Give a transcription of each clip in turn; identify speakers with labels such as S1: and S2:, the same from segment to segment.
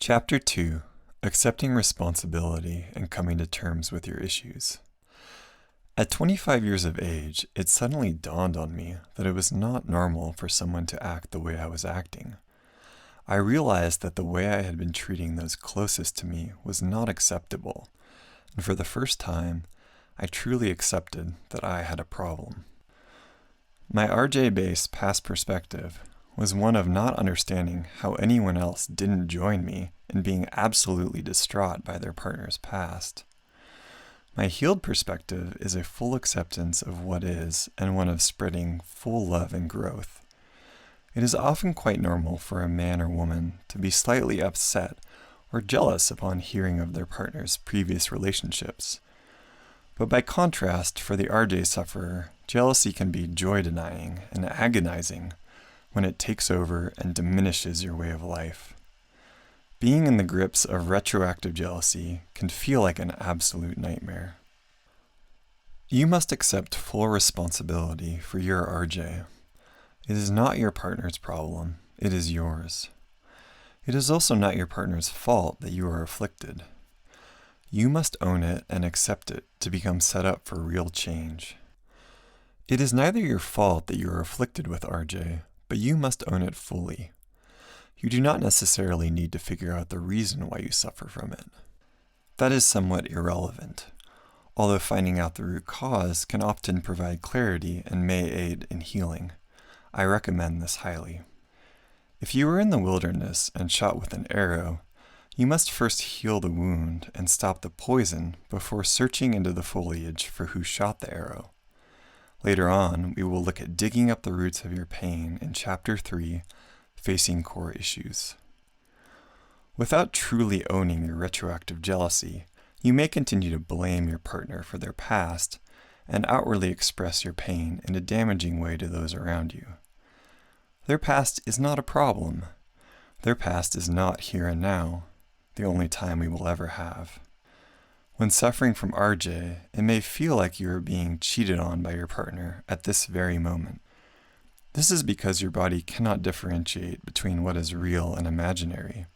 S1: Chapter 2: Accepting Responsibility and Coming to Terms with Your Issues. At 25 years of age, it suddenly dawned on me that it was not normal for someone to act the way I was acting. I realized that the way I had been treating those closest to me was not acceptable, and for the first time, I truly accepted that I had a problem. My RJ-based past perspective was one of not understanding how anyone else didn't join me in being absolutely distraught by their partner's past. My healed perspective is a full acceptance of what is and one of spreading full love and growth. It is often quite normal for a man or woman to be slightly upset or jealous upon hearing of their partner's previous relationships. But by contrast, for the RJ sufferer, jealousy can be joy-denying and agonizing when it takes over and diminishes your way of life. Being in the grips of retroactive jealousy can feel like an absolute nightmare. You must accept full responsibility for your RJ. It is not your partner's problem, it is yours. It is also not your partner's fault that you are afflicted. You must own it and accept it to become set up for real change. It is neither your fault that you are afflicted with RJ, but you must own it fully. You do not necessarily need to figure out the reason why you suffer from it. That is somewhat irrelevant, although finding out the root cause can often provide clarity and may aid in healing. I recommend this highly. If you were in the wilderness and shot with an arrow, you must first heal the wound and stop the poison before searching into the foliage for who shot the arrow. Later on, we will look at digging up the roots of your pain in Chapter 3, Facing Core Issues. Without truly owning your retroactive jealousy, you may continue to blame your partner for their past and outwardly express your pain in a damaging way to those around you. Their past is not a problem. Their past is not here and now, the only time we will ever have. When suffering from RJ, it may feel like you are being cheated on by your partner at this very moment. This is because your body cannot differentiate between what is real and imaginary.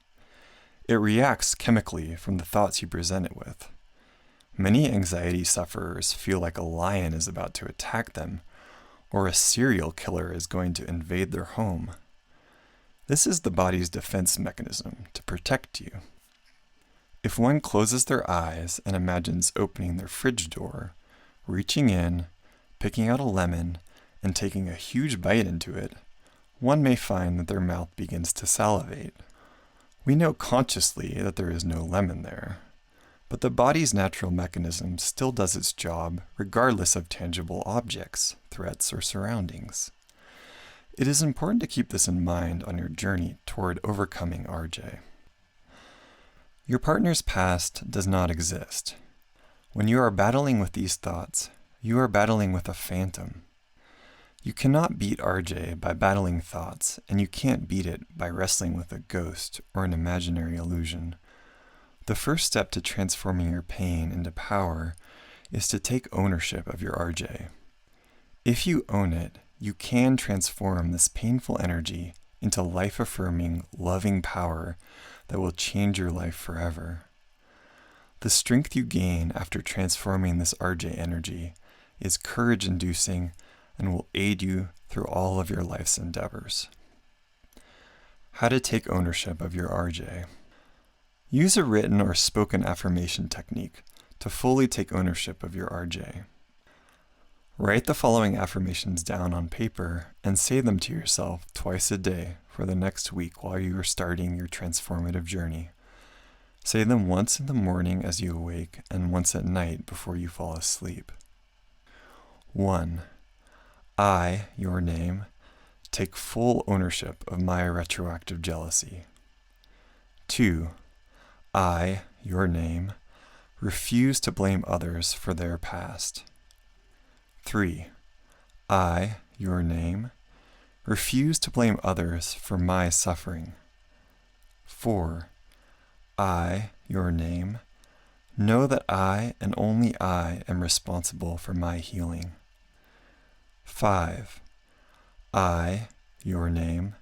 S1: It reacts chemically from the thoughts you present it with. Many anxiety sufferers feel like a lion is about to attack them, or a serial killer is going to invade their home. This is the body's defense mechanism to protect you. If one closes their eyes and imagines opening their fridge door, reaching in, picking out a lemon, and taking a huge bite into it, one may find that their mouth begins to salivate. We know consciously that there is no lemon there, but the body's natural mechanism still does its job regardless of tangible objects, threats, or surroundings. It is important to keep this in mind on your journey toward overcoming RJ. Your partner's past does not exist. When you are battling with these thoughts, you are battling with a phantom. You cannot beat RJ by battling thoughts, and you can't beat it by wrestling with a ghost or an imaginary illusion. The first step to transforming your pain into power is to take ownership of your RJ. If you own it, you can transform this painful energy into life-affirming, loving power that will change your life forever. The strength you gain after transforming this RJ energy is courage-inducing and will aid you through all of your life's endeavors. How to take ownership of your RJ. Use a written or spoken affirmation technique to fully take ownership of your RJ. Write the following affirmations down on paper and say them to yourself twice a day for the next week while you are starting your transformative journey. Say them once in the morning as you awake and once at night before you fall asleep. 1. I, your name, take full ownership of my retroactive jealousy. 2. I, your name, refuse to blame others for their past. 3. I, your name, refuse to blame others for my suffering. 4. I, your name, know that I and only I am responsible for my healing. 5. I, your name,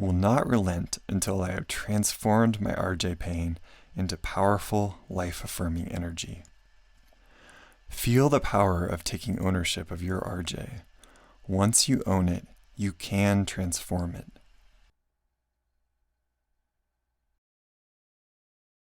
S1: will not relent until I have transformed my RJ pain into powerful, life-affirming energy. Feel the power of taking ownership of your RJ. Once you own it, you can transform it.